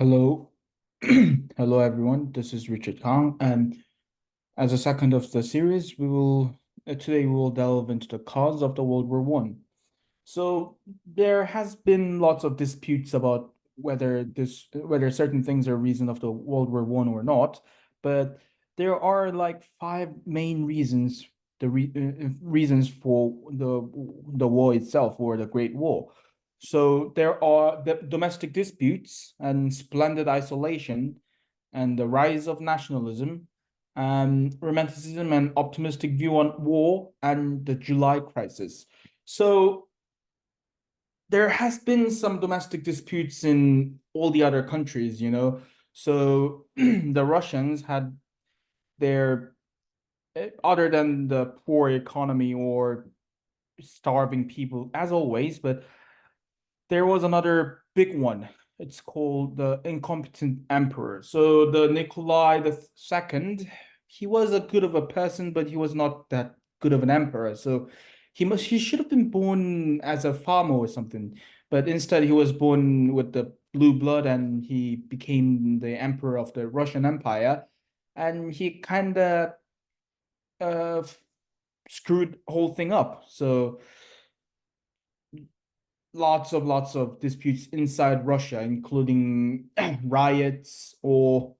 Hello. Hello, everyone. This is Richard Kang, and as a second of the series, today we will delve into the cause of the World War One. So there has been lots of disputes about whether certain things are reason of the World War One or not, but there are like five main reasons reasons for the war itself or the Great War. So there are the domestic disputes and splendid isolation and the rise of nationalism, romanticism and optimistic view on war and the July crisis. So there has been some domestic disputes in all the other countries, you know. So the Russians had their other than the poor economy or starving people as always, but there was another big one. It's called the incompetent emperor. So the Nikolai the second, he was a good of a person, but he was not that good of an emperor. So he should have been born as a farmer or something, but instead he was born with the blue blood and he became the emperor of the Russian Empire, and he kind of uh screwed the whole thing up. So lots of disputes inside Russia, including riots or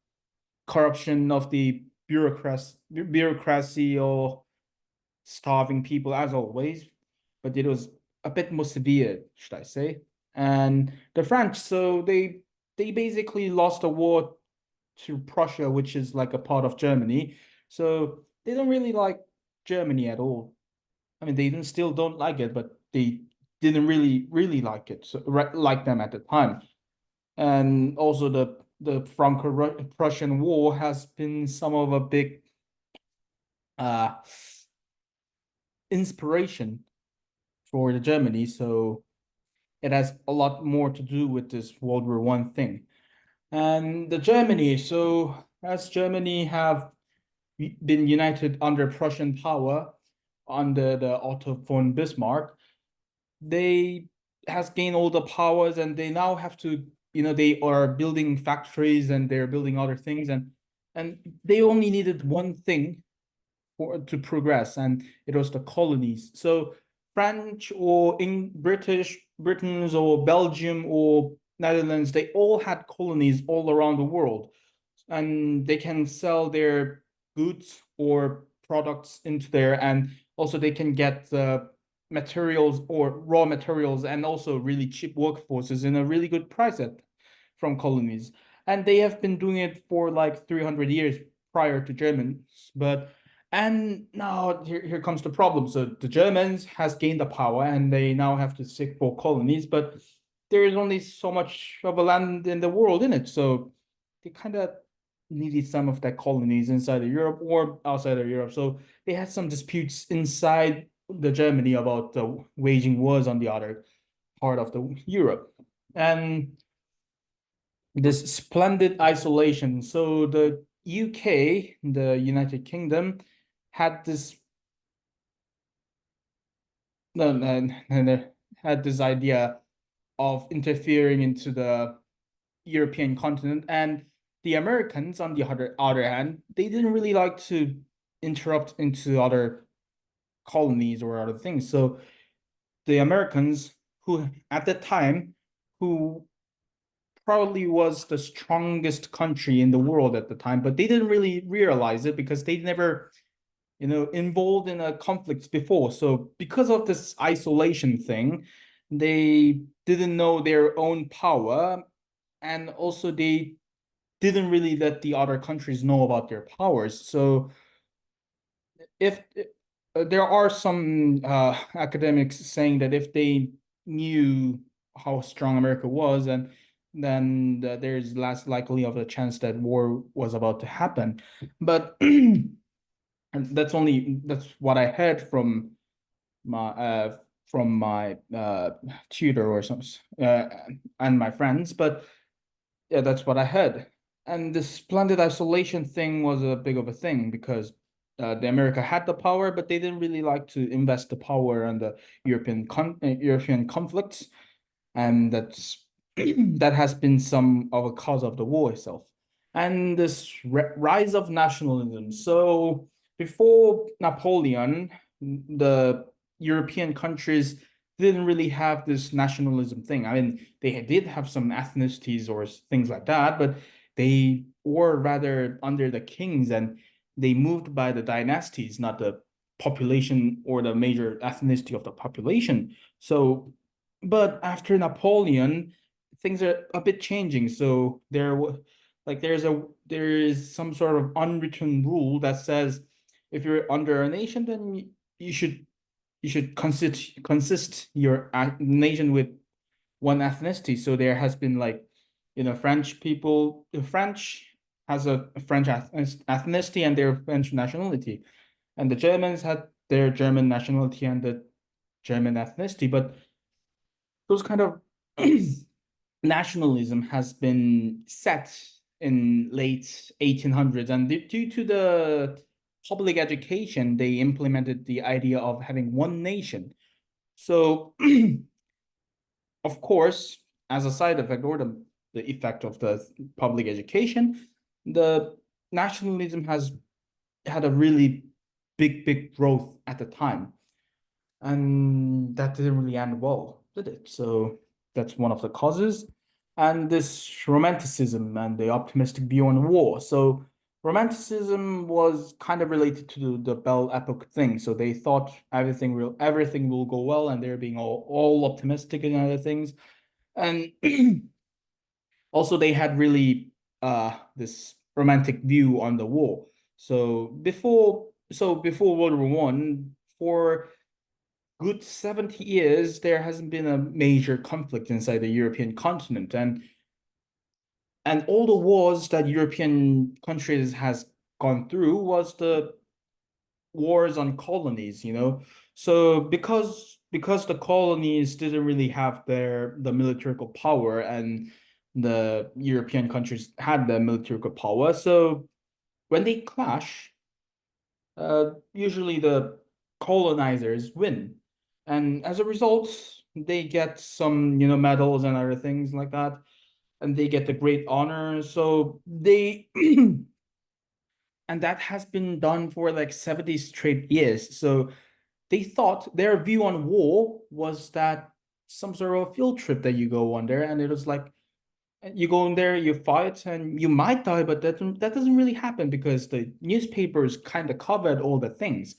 corruption of the bureaucracy or starving people as always, but it was a bit more severe, should I say. And the French, so they basically lost a war to Prussia, which is like a part of Germany. So they don't really like Germany at all. I mean, they still don't like it, but they didn't really like it, so, like them at the time. And also the Franco-Prussian War has been some of a big uh inspiration for the Germany. So it has a lot more to do with this World War One thing. And the Germany, so as Germany have been united under Prussian power under the Otto von Bismarck, they has gained all the powers and they now have to, you know, they are building factories and they're building other things, and they only needed one thing for to progress, and it was the colonies. So French or in Britons or Belgium or Netherlands, they all had colonies all around the world, and they can sell their goods or products into there, and also they can get materials or raw materials and also really cheap workforces in a really good price from colonies. And they have been doing it for like 300 years prior to Germans. But and now here comes the problem. So the Germans has gained the power and they now have to seek for colonies, but there is only so much of a land in the world in it. So they kind of needed some of their colonies inside of Europe or outside of Europe. So they had some disputes inside the Germany about waging wars on the other part of the Europe. And this splendid isolation. So the UK, the United Kingdom, had this no, no, no, no, had this idea of interfering into the European continent, and the Americans, on the other hand, they didn't really like to interrupt into other colonies or other things. So the Americans, who at the time, who probably was the strongest country in the world at the time, but they didn't really realize it because they never, you know, involved in a conflict before. So because of this isolation thing, they didn't know their own power, and also they didn't really let the other countries know about their powers. So if there are some academics saying that if they knew how strong America was, and then there's less likely of a chance that war was about to happen. But and that's what I heard my uh from my tutor or some and my friends. But yeah, that's what I heard. And the splendid isolation thing was a big of a thing because the America had the power, but they didn't really like to invest the power on the European conflicts, and that's that has been some of a cause of the war itself. And this rise of nationalism. So before Napoleon, the European countries didn't really have this nationalism thing. I mean, they did have some ethnicities or things like that, but they were rather under the kings and they moved by the dynasties, not the population or the major ethnicity of the population. So, but after Napoleon, things are a bit changing. So there is some sort of unwritten rule that says if you're under a nation, then you should consist your nation with one ethnicity. So there has been like, French people, the French has a French ethnicity and their French nationality, and the Germans had their German nationality and the German ethnicity. But those kind of nationalism has been set in late 1800s, and due to the public education, they implemented the idea of having one nation. So, of course, as a side effect or the effect of the public education, the nationalism has had a really big growth at the time. And that didn't really end well, did it? So that's one of the causes. And this romanticism and the optimistic view on war. So romanticism was kind of related to the Belle Epoque thing. So they thought everything will go well, and they're being all optimistic and other things. And also they had really this romantic view on the war. So before World War One, for good 70 years, there hasn't been a major conflict inside the European continent. And all the wars that European countries has gone through was the wars on colonies. So because the colonies didn't really have the military power, and the European countries had the military power. So when they clash, usually the colonizers win. And as a result, they get some, medals and other things like that, and they get the great honor. So they, and that has been done for like 70 straight years. So they thought their view on war was that some sort of field trip that you go on there, and it was like you go in there, you fight, and you might die, but that doesn't really happen because the newspapers kind of covered all the things.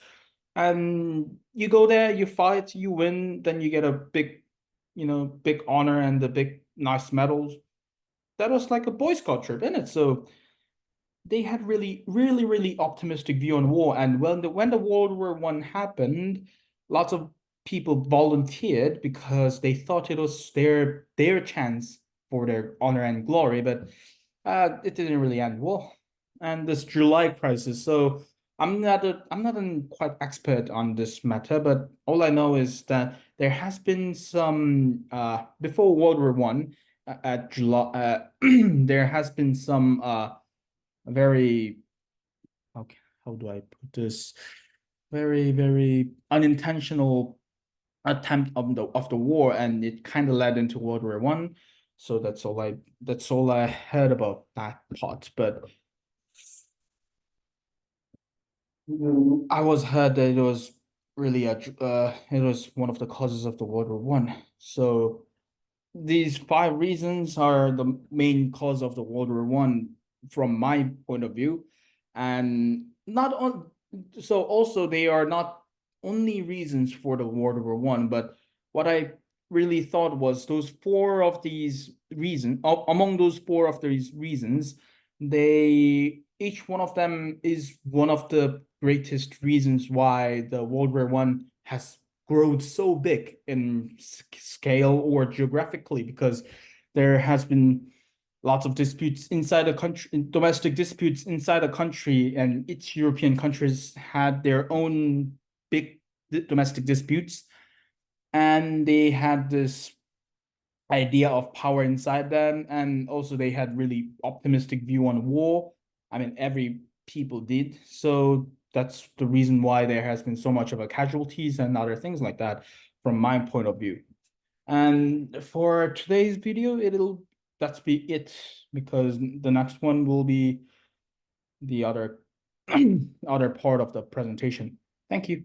And you go there, you fight, you win, then you get a big honor and the big nice medals. That was like a Boy Scout trip, isn't it? So they had really optimistic view on war. And when the World War One happened, lots of people volunteered because they thought it was their chance for their honor and glory. But it didn't really end well. And this July crisis. So I'm not quite expert on this matter, but all I know is that there has been some before World War One at July. There has been some very okay, how do I put this? Very unintentional attempt of the war, and it kind of led into World War One. So that's all I heard about that part. But I was heard that it was really it was one of the causes of the World War One. So these five reasons are the main cause of the World War One from my point of view, and not on. So also they are not only reasons for the World War One, but what I really thought was those four of these reasons. Among those four of these reasons, they each one of them is one of the greatest reasons why the World War One has grown so big in scale or geographically, because there has been lots of disputes inside a country, domestic disputes inside a country, and each European countries had their own big domestic disputes, and they had this idea of power inside them, and also they had really optimistic view on war. I mean, every people did. So that's the reason why there has been so much of a casualties and other things like that from my point of view. And for today's video, that's be it, because the next one will be the other other part of the presentation. Thank you.